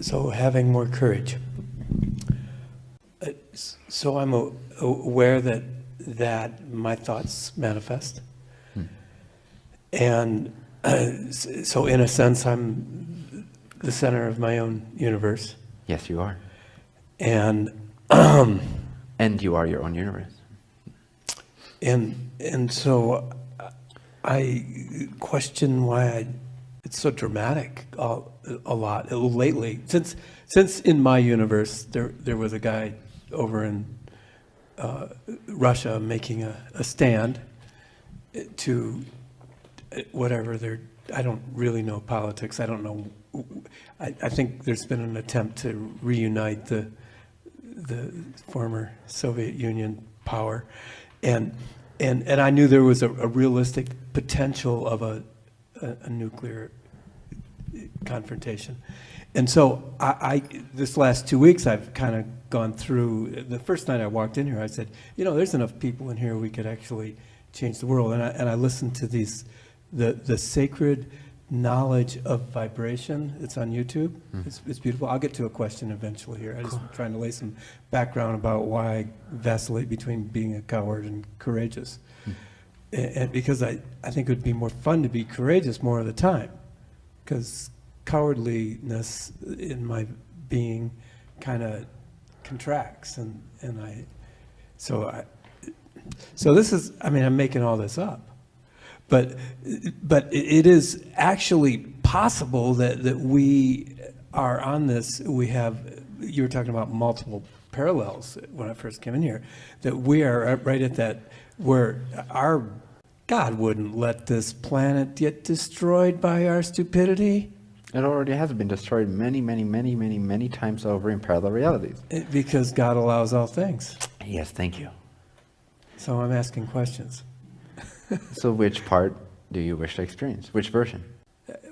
So having more courage. So I'm aware that my thoughts manifest. And so in a sense, I'm the center of my own universe. Yes, you are. And and you are your own universe. And so I question why it's so dramatic a lot lately. Since in my universe there was a guy over in Russia making a stand to whatever they're. I don't really know politics. I don't know. I think there's been an attempt to reunite the former Soviet Union power, and I knew there was a realistic potential of a nuclear confrontation. And so I this last 2 weeks I've kind of gone through. The first night I walked in here, I said, there's enough people in here we could actually change the world. And I listened to the sacred knowledge of vibration. It's on YouTube. It's beautiful. I'll get to a question eventually here. I'm just trying to lay some background about why I vacillate between being a coward and courageous. And because I think it would be more fun to be courageous more of the time, because cowardliness in my being kind of contracts, and so this is, I'm making all this up. But it is actually possible that we are on this. You were talking about multiple parallels when I first came in here, that we are right at that where our God wouldn't let this planet get destroyed by our stupidity. It already has been destroyed many, many, many, many, many times over in parallel realities. Because God allows all things. Yes, thank you. So I'm asking questions. So which part do you wish to experience? Which version?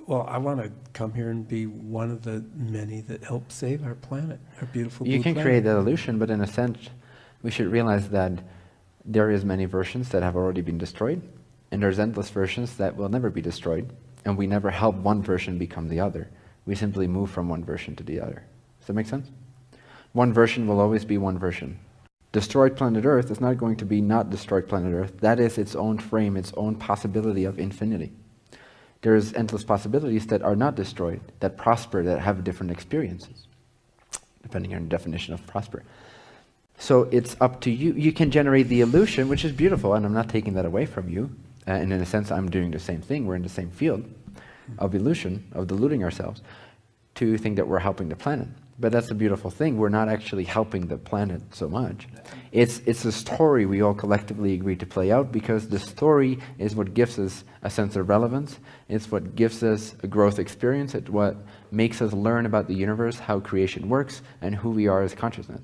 Well, I want to come here and be one of the many that help save our planet, our beautiful blue You can planet. create that illusion, but in a sense, we should realize that there is many versions that have already been destroyed, and there's endless versions that will never be destroyed, and we never help one version become the other. We simply move from one version to the other. Does that make sense? One version will always be one version. Destroyed planet Earth is not going to be not destroyed planet Earth. That is its own frame, its own possibility of infinity. There's endless possibilities that are not destroyed, that prosper, that have different experiences, depending on your definition of prosper. So it's up to you. You can generate the illusion, which is beautiful, and I'm not taking that away from you. And in a sense, I'm doing the same thing. We're in the same field of illusion, of deluding ourselves, to think that we're helping the planet. But that's the beautiful thing. We're not actually helping the planet so much. It's a story we all collectively agree to play out, because the story is what gives us a sense of relevance. It's what gives us a growth experience. It's what makes us learn about the universe, how creation works, and who we are as consciousness.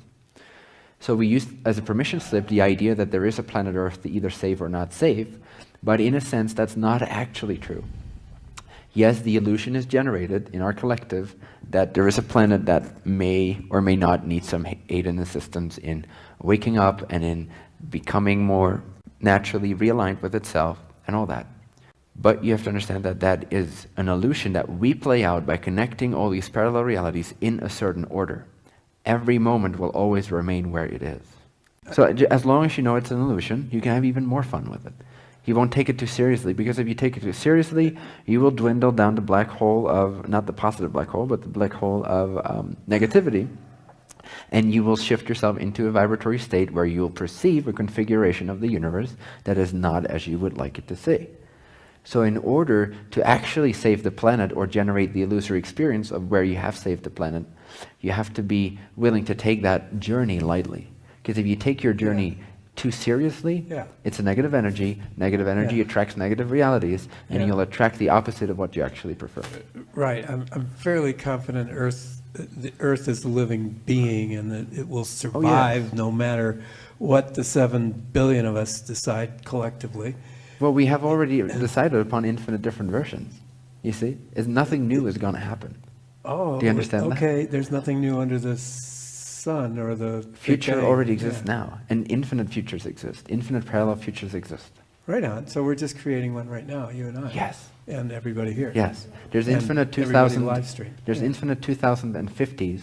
So we use as a permission slip the idea that there is a planet Earth to either save or not save, but in a sense that's not actually true. Yes, the illusion is generated in our collective that there is a planet that may or may not need some aid and assistance in waking up and in becoming more naturally realigned with itself and all that. But you have to understand that that is an illusion that we play out by connecting all these parallel realities in a certain order. Every moment will always remain where it is. So as long as you know it's an illusion, you can have even more fun with it. You won't take it too seriously, because if you take it too seriously, you will dwindle down the black hole of, not the positive black hole, but the black hole of negativity, and you will shift yourself into a vibratory state where you will perceive a configuration of the universe that is not as you would like it to see. So in order to actually save the planet or generate the illusory experience of where you have saved the planet, you have to be willing to take that journey lightly. Because if you take your journey too seriously, it's a negative energy. Negative energy attracts negative realities, and you'll attract the opposite of what you actually prefer. Right. I'm fairly confident the Earth is a living being, and that it will survive no matter what the 7 billion of us decide collectively. Well, we have already decided upon infinite different versions. You see? Nothing new is going to happen. Oh, do you understand that? Okay, there's nothing new under the sun or the future already exists now, and infinite futures exist. Infinite parallel futures exist. Right on. So we're just creating one right now, you and I. Yes. and everybody here. Yes. There's And infinite everybody 2000. live stream. There's Yeah. infinite 2050s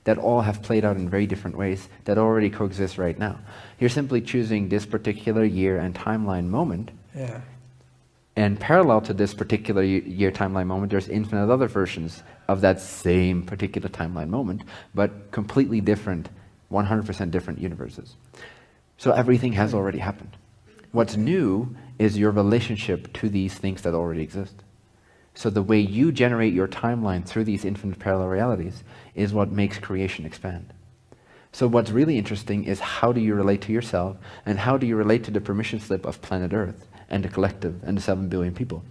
that all have played out in very different ways that already coexist right now. You're simply choosing this particular year and timeline moment, Yeah. and parallel to this particular year timeline moment, there's infinite other versions of that same particular timeline moment, but completely different, 100% different universes. So everything has already happened. What's new is your relationship to these things that already exist. So the way you generate your timeline through these infinite parallel realities is what makes creation expand. So what's really interesting is how do you relate to yourself, and how do you relate to the permission slip of planet Earth and the collective and the 7 billion people?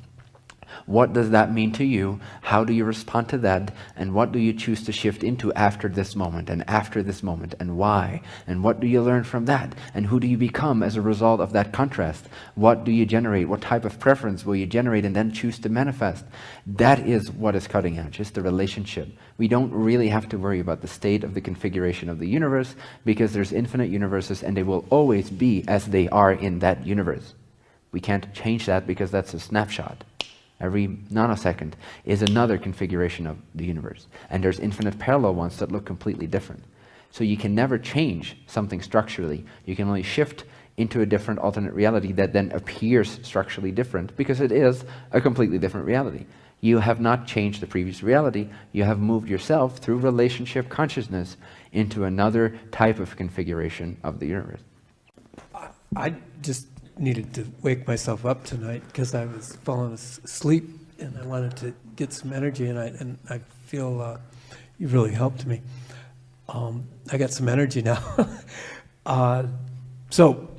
What does that mean to you? How do you respond to that? And what do you choose to shift into after this moment and after this moment, and why? And what do you learn from that? And who do you become as a result of that contrast? What do you generate? What type of preference will you generate and then choose to manifest? That is what is cutting edge, is the relationship. We don't really have to worry about the state of the configuration of the universe, because there's infinite universes and they will always be as they are in that universe. We can't change that because that's a snapshot. Every nanosecond is another configuration of the universe. And there's infinite parallel ones that look completely different. So you can never change something structurally. You can only shift into a different alternate reality that then appears structurally different, because it is a completely different reality. You have not changed the previous reality. You have moved yourself through relationship consciousness into another type of configuration of the universe. I just needed to wake myself up tonight because I was falling asleep, and I wanted to get some energy, and I feel you really helped me. I got some energy now. So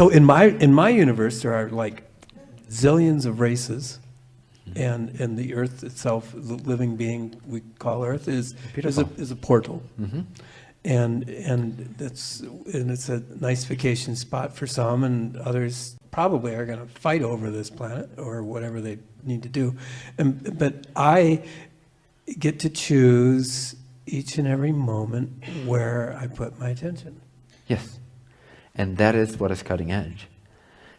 in my universe there are like zillions of races, and the Earth itself, the living being we call Earth, is a portal. Mm-hmm. And it's a nice vacation spot for some, and others probably are going to fight over this planet or whatever they need to do. But I get to choose each and every moment where I put my attention. Yes. And that is what is cutting edge.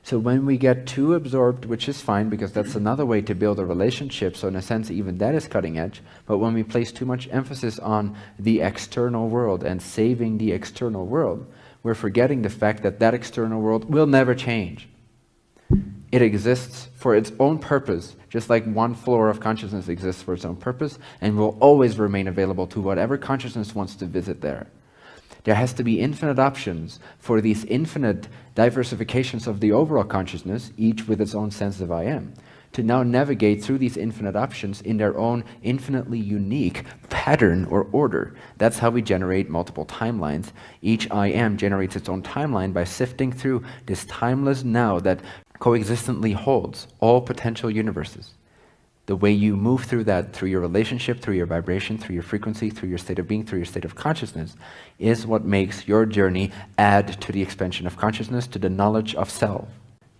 So when we get too absorbed, which is fine because that's another way to build a relationship, so in a sense even that is cutting edge, but when we place too much emphasis on the external world and saving the external world, we're forgetting the fact that that external world will never change. It exists for its own purpose, just like one floor of consciousness exists for its own purpose, and will always remain available to whatever consciousness wants to visit there. There has to be infinite options for these infinite diversifications of the overall consciousness, each with its own sense of I am, to now navigate through these infinite options in their own infinitely unique pattern or order. That's how we generate multiple timelines. Each I am generates its own timeline by sifting through this timeless now that coexistently holds all potential universes. The way you move through that, through your relationship, through your vibration, through your frequency, through your state of being, through your state of consciousness, is what makes your journey add to the expansion of consciousness, to the knowledge of self.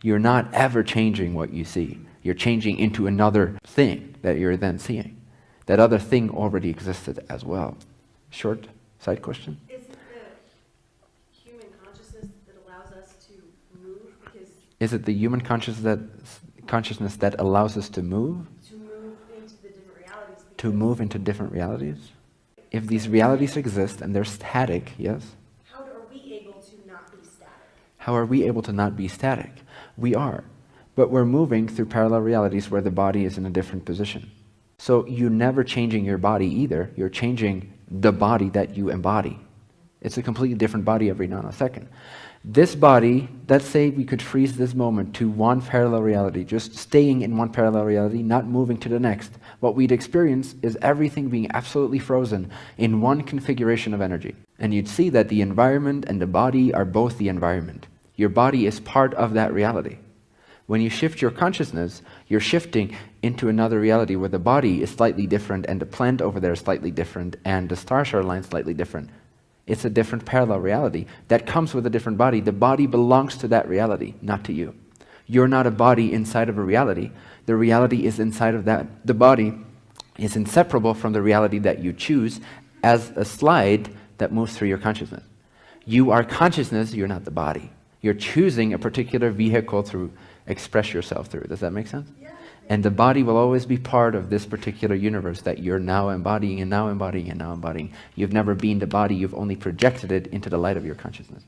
You're not ever changing what you see. You're changing into another thing that you're then seeing. That other thing already existed as well. Short side question? Is it the human consciousness that allows us to move? Because Is it the human consciousness that allows us to move? To move into different realities? If these realities exist and they're static, yes? How are we able to not be static? How are we able to not be static? We are. But we're moving through parallel realities where the body is in a different position. So you're never changing your body either. You're changing the body that you embody. It's a completely different body every nanosecond. This body, let's say we could freeze this moment to one parallel reality, just staying in one parallel reality, not moving to the next. What we'd experience is everything being absolutely frozen in one configuration of energy. And you'd see that the environment and the body are both the environment. Your body is part of that reality. When you shift your consciousness, you're shifting into another reality where the body is slightly different and the plant over there is slightly different and the stars are aligned slightly different. It's a different parallel reality that comes with a different body. The body belongs to that reality, not to you. You're not a body inside of a reality. The reality is inside of that. The body is inseparable from the reality that you choose as a slide that moves through your consciousness. You are consciousness, you're not the body. You're choosing a particular vehicle to express yourself through. Does that make sense? Yeah. And the body will always be part of this particular universe that you're now embodying and now embodying and now embodying. You've never been the body, you've only projected it into the light of your consciousness.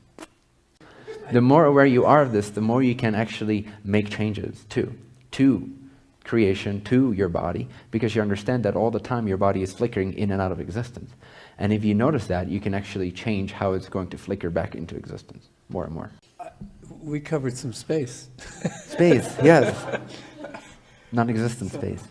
The more aware you are of this, the more you can actually make changes to creation, to your body, because you understand that all the time your body is flickering in and out of existence. And if you notice that, you can actually change how it's going to flicker back into existence more and more. We covered some space. Space, yes. Non-existent space.